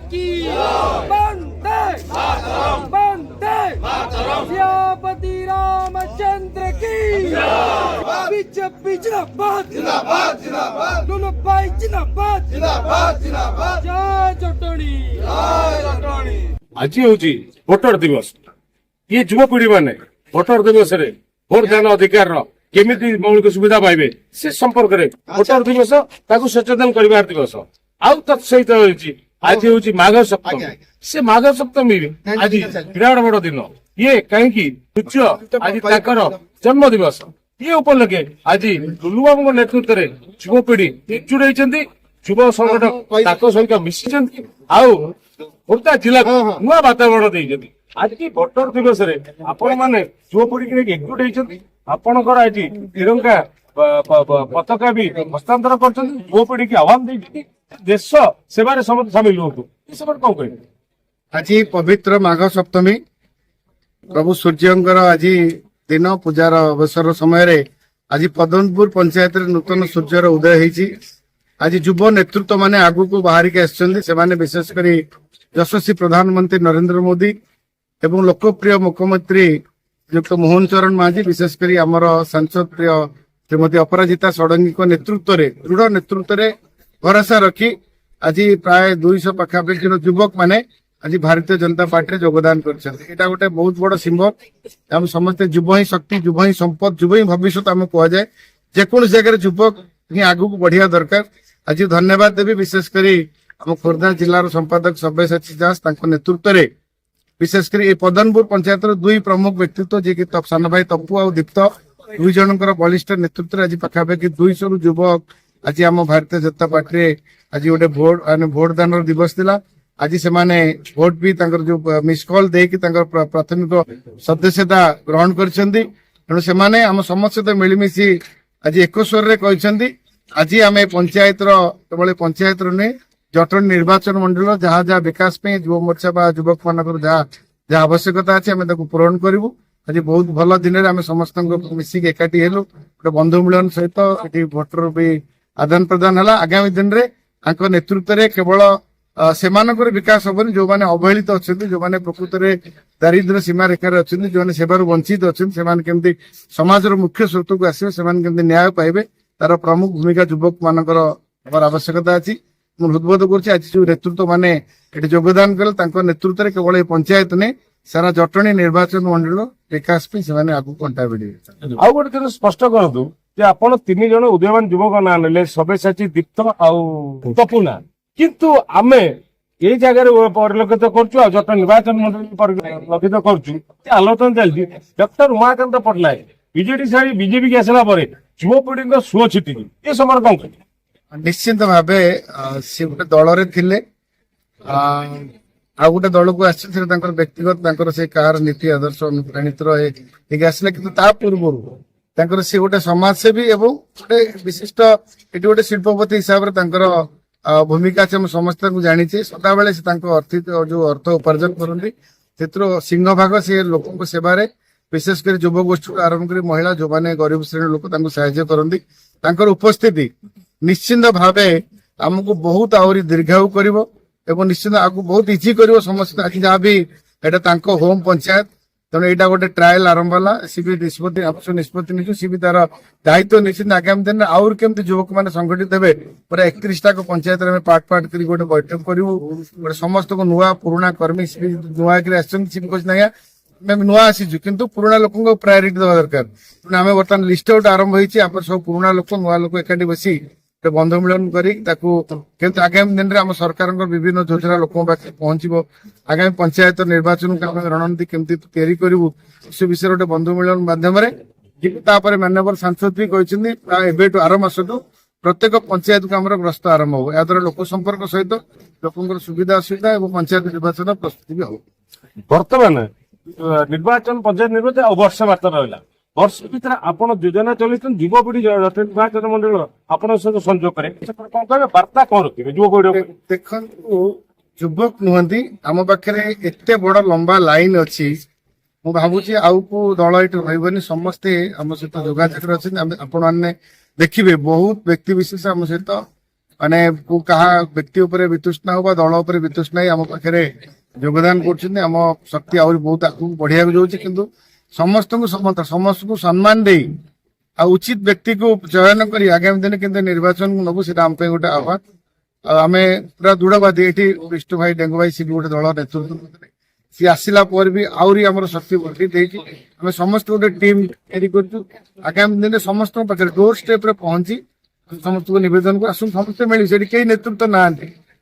की वंदे वंदे सियापति रामचंद्र की बीजेपी जिंदाबाद जिंदाबाद जिंदाबाद लुलु भाई जिंदाबाद जिंदाबाद जिंदाबाद जय जटणी जय जटणी। आज हूँ भोटर दिवस। ये युवपीढ़ी मैंने भोटर दिवस रे भोट दान अधिकार केमिति मौलिक सुविधा पाइबे से संपर्क में भोटर दिवस ताकू सचेतन कर दिवस आउ तत्सहित आज हूँ माघ सप्तमी। से माघ सप्तमी आज विराट बड़ दिन ये कहीं सूर्य आज जन्म दिवस ये उपलक्षे आज लुलु बाबू नेतृत्व में युवपीढ़ी एकजुट होती युव संगठन सहित मिशी आउ खोर्धा जिला नुआ वातावरण देती। आज की भोटर दिवस रे आपण माने युवपीढ़ी की एकजुट होती आपणकर आज तिरंगा पताका भी हस्तांतर कर युवपीढ़ी की आह्वान देती देश सेवारे समस्त सामिल हूँ कौन कह आज पवित्र माघ सप्तमी प्रभु सूर्यंकर आज दिन पूजार अवसर समय आज पदमपुर पंचायत नूतन सूर्यर उदय होती। आज युव नेतृत्व माने आगु को बाहर के आसने विशेष कर यशस्वी प्रधानमंत्री नरेंद्र मोदी एवं लोकप्रिय मुख्यमंत्री युक्त मोहन चरण मांझी विशेषकर आमर सांसद प्रिय श्रीमती अपराजिता षडंगी नेतृत्व दृढ़ नेतृत्व भरोसा रखी आज प्राय 200 पाखापाखि युवक माने आज भारतीय जनता पार्टी योगदान कर गोटे बहुत बड़ सिंबल आम समस्ते युव ही शक्ति युव ही संपद युव ही भविष्य आम कह जाए जेकोसी जगह युवक आगू को बढ़िया दरकार। आज धन्यवाद देवी विशेषकर आम खोर्धा जिलार संपादक सब्यसाची दास नेतृत्व में विशेषकर ये पदमपुर पंचायत दुई प्रमुख व्यक्तित्व जी सान भाई तप्पू आ दीप्त दुई जनकर बलिष्ठ नेतृत्व आज पाखापाखि 200 युवक आज आम भारतीय जनता पार्टी आज गोटे भोट दान दिवस थिला। आज से माने भोट भी जो मिस कॉल देकी प्राथमिक सदस्यता ग्रहण करछंदी तेणु से माने आम समस्त सहित मिलमिशि आज एक स्वर रे कहछंदी आज आम पंचायत केवल पंचायत नहीं जटणी निर्वाचन मंडल जहाँ जहाँ विकास पे युव मोर्चा बा युवक मान जहाँ आवश्यकता अच्छे आम पूरण करूँ। आज बहुत भल दिन में आम समस्त मिसिक एकाठी हेलु गोटे बंधु मिलन सहित ये भोटर भी आदान प्रदान है। आगामी दिन में नेतृत्व में केवल सेमानकर विकास हबनी जो माने अवहेलित अच्छा जो माने प्रकृत में दारिद्र्य सीमा रेखार अच्छा जो माने सेवार वंचित अच्छा केमती समाज मुख्य स्रोत को आसवे से न्याय पाइबे तार प्रमुख भूमिका युवक मानकर आवश्यकता अच्छी। हृदबोध कर आज जो नेतृत्व माने योगदान कले नेतृत्व में केवल पंचायत ने सारा जटणी निर्वाचन मंडल विकास पे आगू कंटा भिड़े। आउ गोटे स्पष्ट करतु जे आपण 3 जन उदयमान युवक ना नेले सब्यसाची दीप्त आउ तपू ना किंतु आमे ये जगह परिलक्षित करूँ जट निर्वाचन मंडल परिलक्षित करूँ आलोचना चलती डॉक्टर उमाकांत पट्टनायक बीजेडी छाड़ी बीजेपी की आसला युवपीढ़ी सुओ छिटी ये समय कौन कह निश्चिंत भाव सी गोटे दल थे आ गोटे दल को आसते व्यक्तिगत से कार नीति आदर्श अनुप्राणित आसले कि पूर्व सी गोटे समाजसेवी एवं गोटे विशिष्ट ये गोटे शिल्पपति हिसाब से भूमिका से समस्त जानी सदा बेले से अर्थित जो अर्थ उपार्जन करती सिंह भाग से लोक सेवार विशेषकर युव गोष्ठी आरंभ कर महिला जो मैंने गरीब श्रेणी लोक साहाय्य करती उपस्थिति निश्चिंत भाव आमको बहुत आहरी दीर्घायु कर निश्चित आगे बहुत इजी कर समस्त आज जहाँ भी यहाँ होम पंचायत तेणु यहाँ गोटे ट्रायल आरंभ है सी भी निष्पत्ति आवश्यक निष्पत्ति नहीं सी भी तार दायित्व निश्चित आगामी दिन में आउर केमती युवक मैंने संगठित हे पूरा 31टा पंचायत में पार्ट कर गोटे बैठक करूँ समस्त को नुआ पुराणा कर्मी नुआ आस नुआ आसीचु किंतु पुराणा लोक प्रायोरिटी देवा दरकार आम बर्तमान लिस्ट आउट आरंभ हो सब पुराणा लोक नुआ लोक एकाठी बसी बंधु मिलन कर आगामी दिन में आम सरकार विभिन्न योजना लोक पहुंचो आगामी पंचायत निर्वाचन रणनीति केमती तैयारी करूँ से विषय गोटे बंधु मिलन माध्यम माननीय सांसद भी कहते आर मसठू प्रत्येक पंचायत को आम ग्रस्त आरंभ हो या द्वारा लोक संपर्क सहित लोक सुविधा असुविधा और पंचायत निर्वाचन प्रस्तुति भी हो। बर्तमान निर्वाचन पंचायत निर्वाचन वर्ष मात्र रहा वर्ष भर आपड़ योजना चलते युवपीढ़ी निर्वाचन मंडल आप संजोग करें वार्ता कौन रखिए युवपीढ़ी देखो युवक नुहति आम पाखे एत बड़ लंबा लाइन अच्छी मु भावुची आउ को दल ये रही समस्ते आम सहित जोगाजोग अच्छे आपण मैंने देखिए बहुत व्यक्ति विशेष आम सहित माने कहा व्यक्ति उपरे वितुष्णा हो दल उपरे वितुष्णा ही आम पाखे योगदान कर आम शक्ति आहरी बहुत आगे बढ़िया जाऊँगी किंतु समस्त को समस्त को सम्मान दे आ उचित व्यक्ति को चयन कर आगामी दिन के निर्वाचन नबू से गोटे आह्वान आम पूरा दृढ़वादी ये विष्णु भाई डेंगू भाई सी गोटे दल नेतृत्व करते सी आसला भी आहरी आम शक्ति बढ़ी आम समस्त गोटे टीम तैयारी कर आगामी दिन समस्त पाखे डोर स्टेप रे पहुंची समस्त को निवेदन कर समस्त मिली से कई नेतृत्व ना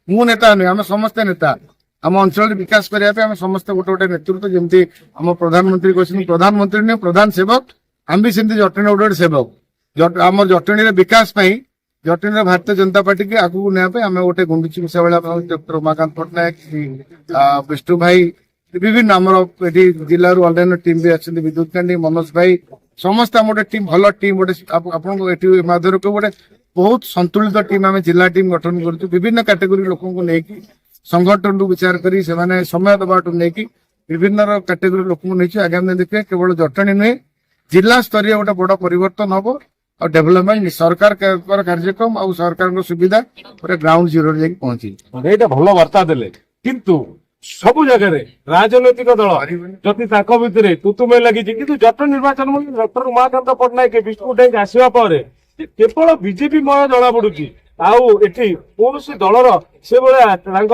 मु नेता नुहे आम समस्त नेता आम अंचल विकास करने आम समस्त गोटे गोटे नेतृत्व जमी आम प्रधानमंत्री कहते प्रधानमंत्री नुहे प्रधान सेवक आम भी सेमती जटणी गोटे गोटे सेवक आम जटणी विकास जटणी भारतीय जनता पार्टी के आगू नापे आम गोटे गुंडुची मिशा भाई डॉक्टर उमाकांत पट्टनायक विष्णु भाई विभिन्न आमर जिलू अन्य टीम भी अच्छे विद्युत कांडी मनोज भाई समस्त आम गोटे टीम भल टीम गोटे आपको माध्यम गोटे बहुत संतुलित टीम आम जिला टीम गठन कर विभिन्न कैटेगोरी लोक लेकिन संगठन विचार कर समय दबाटू नहीं विभिन्न कैटेगोरी लोक आगामी दिन देखिए केवल जटणी नुहे जिला स्तरीय गोटे बड़ परिवर्तन हम और डेवलपमेंट सरकार कार्यक्रम और सरकार सुविधा पूरा ग्राउंड जीरो पहुंची एटा भल वार्ता देले किंतु सब जगह राजनैतिक दल जदि भितर तुतुमे लगी किंतु जटणी निर्वाचन मंत्री डॉक्टर उमाकांत पट्टनायक विष्णु डेंग आसवा पर केवल बीजेपी मय जना पड़ुची कौन दलर से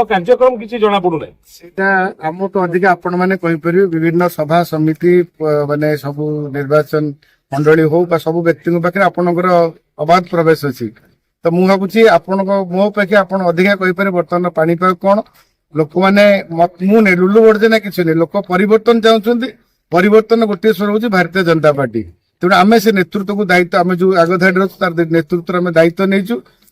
कार्यक्रम किसी जना पड़ूना आम तो अधिक आपण मैंने विभिन्न सभा समिति माने सब निर्वाचन मंडली हो सब व्यक्ति पाखे आपणकर अबाध प्रवेश अच्छी तो मुझे भावी आपण मो पाखे आप अधिका कहीपर बर्तमान पाणीपाग कौन लोक मैंने मुझे लुलु बड़े किसी नहीं लोक परिवर्तन चाहते परिवर्तन गोटे स्वर हूँ भारतीय जनता पार्टी तेणु आम से नेतृत्व को दायित्व आम जो आग धाड़ी तार नेतृत्व आम दायित्व नहीं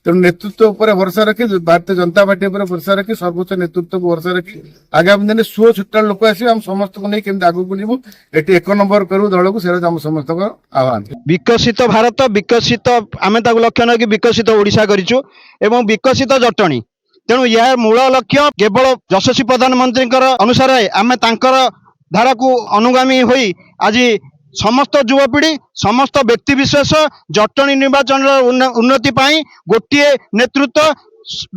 तेणु नेतृत्व उपर भरसा रखी भारतीय जनता पार्टी उपर भरसा रखी सर्वोच्च नेतृत्व को भरसा रखी आगामी दिन सुओ छुट्टा लोक आसवे आम समस्त को नहीं केमती आगू जीवु ये एक नंबर करू दल को आम समस्त आह्वान विकसित भारत विकसित आम लक्ष्य न विकसित ओडिशा करिछु एवं विकसित जटणी तेणु यह मूल लक्ष्य केवल यशस्वी प्रधानमंत्री अनुसार आम धारा को अनुगामी होई आज समस्त युवपीढ़ी समस्त व्यक्ति विशेष जटणी निर्वाचन उन्नति पाई गोटे नेतृत्व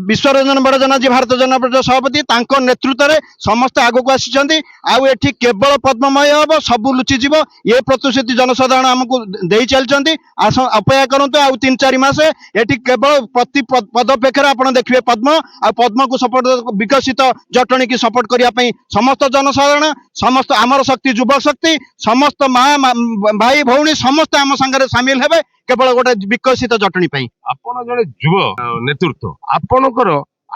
विश्वरंजन बड़जना जी भारतीय जनता पार्टी सभापति तांको नेतृत्व में समस्त आगक आसी केवल पद्ममय हम सब लुचिजीव ये प्रतिश्रुति जनसाधारण आमको दे चलती अपेक्षा करते आउ 3-4 मास ये केवल प्रति पदपेक्षर आप देखिए पद्म आ पद्म को सपोर्ट विकसित जटणी की सपोर्ट करने समस्त जनसाधारण समस्त आमर शक्ति युवा शक्ति समस्त माँ भाई भौणी समस्त आम सागर सामिल हेबे केवल गोटे विकसित जटणी आपण जड़े युव नेतृत्व आपणकर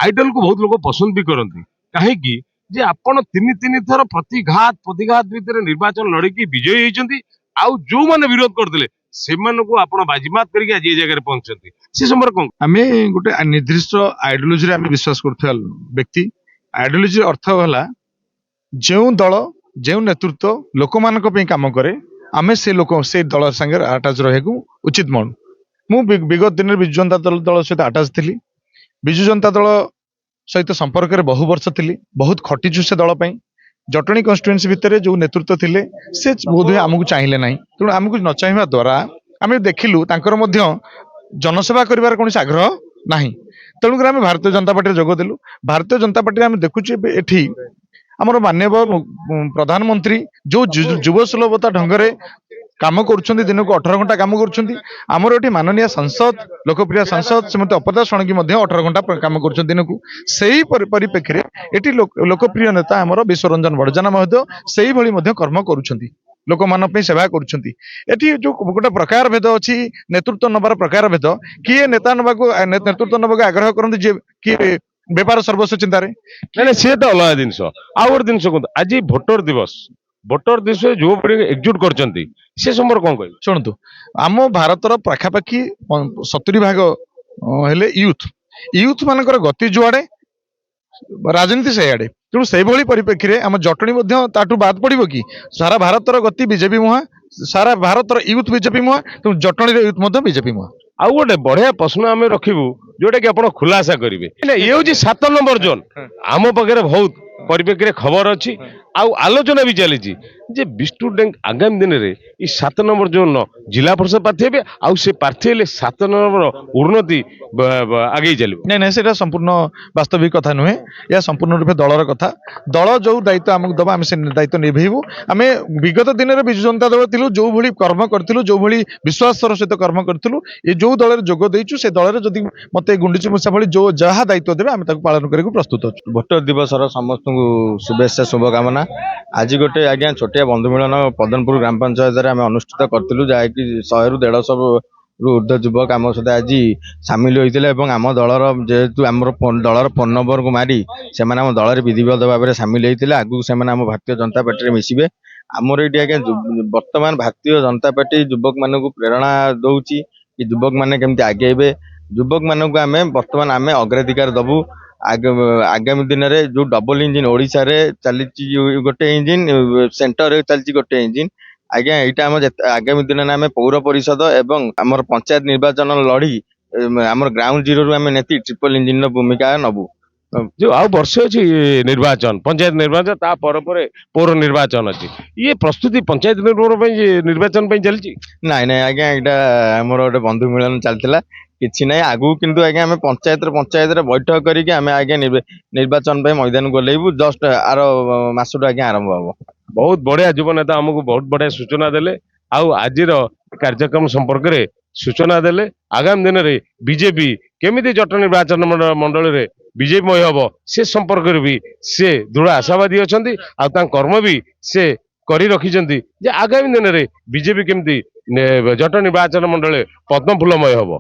आइडल को बहुत लोग पसंद भी करती कहीं जे आपण 3 थर प्रतिघात प्रतिघात भितर निर्वाचन लड़की विजयी होती आउ जो माने विरोध करते से बाजीमात करके आज ये जगह पहुंचती से समय कौन आम गोटे निर्दिष्ट आइडियोलोजी आम विश्वास कर व्यक्ति आइडियोलोजी अर्थ है जो दल जो नेतृत्व लोक मान काम करे आम से लोक से दल संगे आटाच रहा उचित मन मु विगत दिन विजु जनता दल सहित आटाच थी विजु जनता दल सहित संपर्क में बहु वर्ष थी बहुत खटीचु से दल जटणी कन्स्टिट्युएंसी भितर जो नेतृत्व थे से बोधे आमको चाहिए ना तेणु आमको न चाहिए द्वारा आम देखिलु जनसेवा कर कौन आग्रह ना तेणुक आम भारतीय जनता पार्टी जोगदेलु भारतीय जनता पार्टी आम देखुचे एठी आमर माननीय प्रधानमंत्री जो युव सुलभता ढंग से काम कर दिन को 18 घंटा काम करमर ये माननीय सांसद लोकप्रिय सांसद श्रीमती अपदा षणकी 18 घंटा काम कर दिन को सही परिप्रेक्षी ये लोकप्रिय नेता आमर विश्वरंजन बड़जना महोदय से कर्म कर लोक मान सेवा कर जो गोटे प्रकार भेद अच्छी नेतृत्व नबार प्रकार भेद किए नेता नेतृत्व नबाक आग्रह करते किए बेपार सर्वस्व चिंतार नहीं सी तो अलग जिनस आउ गोटे जिन कहते आज भोटर दिवस युवपीढ़ी एकजुट कर समय कौन कह शुणु आम भारतर पाखापाखि 70% हेले यूथ मानकर गति जुआड़े राजनीति से आड़े तेणु से परिप्रेक्षी में आम जटणी बाद पड़ो कि सारा भारतर गति बीजेपी मुहा सारा भारतर यूथ बीजेपी मुहा तेणु जटणी यूथ बीजेपी मुहा आउ गोटे बढ़िया प्रश्न आम रखू जोटा कि आप खुलासा करेंगे ये हूँ 7 नंबर जोन आम पाखे बहुत परिप्रेक्षी खबर अच्छी ଆଉ ଆଲୋଚନା ବି ଚାଲିଛି ଯେ ବିଷ୍ଣୁ ଡେଙ୍ଗ ଆଗାମୀ ଦିନରେ ଏଇ 7 ନମ୍ବର ଯୋଉ ଜିଲ୍ଲା ପରିଷଦ ପ୍ରାର୍ଥୀ ହେବେ ଆଉ ସେ ପ୍ରାର୍ଥୀ ହେଲେ 7 ନମ୍ବର ଉନ୍ନତି ଆଗେଇ ଚାଲିବ। ନାଇଁ ନାଇଁ ସେଟା ସମ୍ପୂର୍ଣ୍ଣ ବାସ୍ତବିକ କଥା ନୁହେଁ, ଏହା ସମ୍ପୂର୍ଣ୍ଣ ରୂପେ ଦଳର କଥା। ଦଳ ଯୋଉ ଦାୟିତ୍ୱ ଆମକୁ ଦେବ ଆମେ ସେ ଦାୟିତ୍ୱ ନିଭେଇବୁ। ଆମେ ବିଗତ ଦିନରେ ବିଜୁ ଜନତା ଦଳ ଥିଲୁ, ଯୋଉ ଭଳି କର୍ମ କରିଥିଲୁ, ଯୋଉ ଭଳି ବିଶ୍ୱାସର ସହିତ କର୍ମ କରିଥିଲୁ, ଏ ଯୋଉ ଦଳରେ ଯୋଗ ଦେଇଛୁ ସେ ଦଳରେ ଯଦି ମତେ ଗୁଣ୍ଡିଚି ମୂଷା ଭଳି ଯୋଉ ଯାହା ଦାୟିତ୍ୱ ଦେବେ ଆମେ ତାକୁ ପାଳନ କରିବାକୁ ପ୍ରସ୍ତୁତ ଅଛୁ। ଭୋଟର ଦିବସର ସମସ୍ତଙ୍କୁ ଶୁଭେଚ୍ଛା ଶୁଭକାମନା। ଆଜି ଗୋଟେ ଆଜ୍ଞା ଛୋଟିଆ ବନ୍ଧୁ ମିଳନ ପଦନପୁର ଗ୍ରାମ ପଞ୍ଚାୟତରେ ଆମେ ଅନୁଷ୍ଠିତ କରିଥିଲୁ, ଯାହାକି 100 ରୁ 150 ରୁ ଉର୍ଦ୍ଧ୍ୱ ଯୁବକ ଆମ ସହିତ ଆଜି ସାମିଲ ହୋଇଥିଲେ ଏବଂ ଆମ ଦଳର ଯେହେତୁ ଆମର ଦଳର ଫୋନ ନମ୍ବରକୁ ମାରି ସେମାନେ ଆମ ଦଳରେ ବିଧିବଦ୍ଧ ଭାବରେ ସାମିଲ ହୋଇଥିଲେ। ଆଗକୁ ସେମାନେ ଆମ ଭାରତୀୟ ଜନତା ପାର୍ଟିରେ ମିଶିବେ। ଆମର ଏଇଠି ଆଜ୍ଞା ବର୍ତ୍ତମାନ ଭାରତୀୟ ଜନତା ପାର୍ଟି ଯୁବକ ମାନଙ୍କୁ ପ୍ରେରଣା ଦଉଛି କି ଯୁବକ ମାନେ କେମିତି ଆଗେଇବେ। ଯୁବକ ମାନଙ୍କୁ ଆମେ ବର୍ତ୍ତମାନ ଅଗ୍ରାଧିକାର ଦବୁ। ଆଗାମୀ ଦିନରେ ଯୋଉ ଡବଲ ଇଞ୍ଜିନ ଓଡିଶାରେ ଚାଲିଛି, ଗୋଟେ ଇଞ୍ଜିନ ସେଣ୍ଟରରେ ଚାଲିଛି ଗୋଟେ ଇଞ୍ଜିନ। ଆଜ୍ଞା ଏଇଟା ଆମ ଆଗାମୀ ଦିନରେ ଆମେ ପୌର ପରିଷଦ ଏବଂ ଆମର ପଞ୍ଚାୟତ ନିର୍ବାଚନ ଲଢି ଆମର ଗ୍ରାଉଣ୍ଡ ଜିରୋରୁ ଆମେ ନେତି ଟ୍ରିପଲ ଇଞ୍ଜିନର ଭୂମିକା ନବୁ। ଯୋଉ ଆଉ ବର୍ଷେ ଅଛି ନିର୍ବାଚନ, ପଞ୍ଚାୟତ ନିର୍ବାଚନ, ତା ପରେ ପୌର ନିର୍ବାଚନ ଅଛି। ଇଏ ପ୍ରସ୍ତୁତି ପଞ୍ଚାୟତ ନିର୍ବାଚନ ପାଇଁ ଚାଲିଛି। ନାଇଁ ନାଇଁ ଆଜ୍ଞା ଏଇଟା ଆମର ଗୋଟେ ବନ୍ଧୁ ମିଳନ ଚାଲିଥିଲା, କିଛି ନାହିଁ। ଆଗକୁ କିନ୍ତୁ ଆଜ୍ଞା ଆମେ ପଞ୍ଚାୟତରେ ବୈଠକ କରିକି ଆମେ ଆଜ୍ଞା ନିର୍ବାଚନ ପାଇଁ ମଇଦାନକୁ ଓହ୍ଲେଇବୁ। ଜଷ୍ଟ ଆର ମାସଠୁ ଆଜ୍ଞା ଆରମ୍ଭ ହବ। ବହୁତ ବଢିଆ ଯୁବ ନେତା ଆମକୁ ବହୁତ ବଢିଆ ସୂଚନା ଦେଲେ, ଆଉ ଆଜିର କାର୍ଯ୍ୟକ୍ରମ ସମ୍ପର୍କରେ ସୂଚନା ଦେଲେ। ଆଗାମୀ ଦିନରେ ବିଜେପି କେମିତି ଜଟଣୀ ନିର୍ବାଚନ ମଣ୍ଡଳୀରେ ବିଜେପିମୟ ହବ ସେ ସମ୍ପର୍କରେ ବି ସେ ଦୃଢ ଆଶାବାଦୀ ଅଛନ୍ତି, ଆଉ ତାଙ୍କ କର୍ମ ବି ସେ କରି ରଖିଛନ୍ତି ଯେ ଆଗାମୀ ଦିନରେ ବିଜେପି କେମିତି ଜଟଣୀ ନିର୍ବାଚନ ମଣ୍ଡଳୀ ପଦ୍ମ ଫୁଲମୟ ହବ।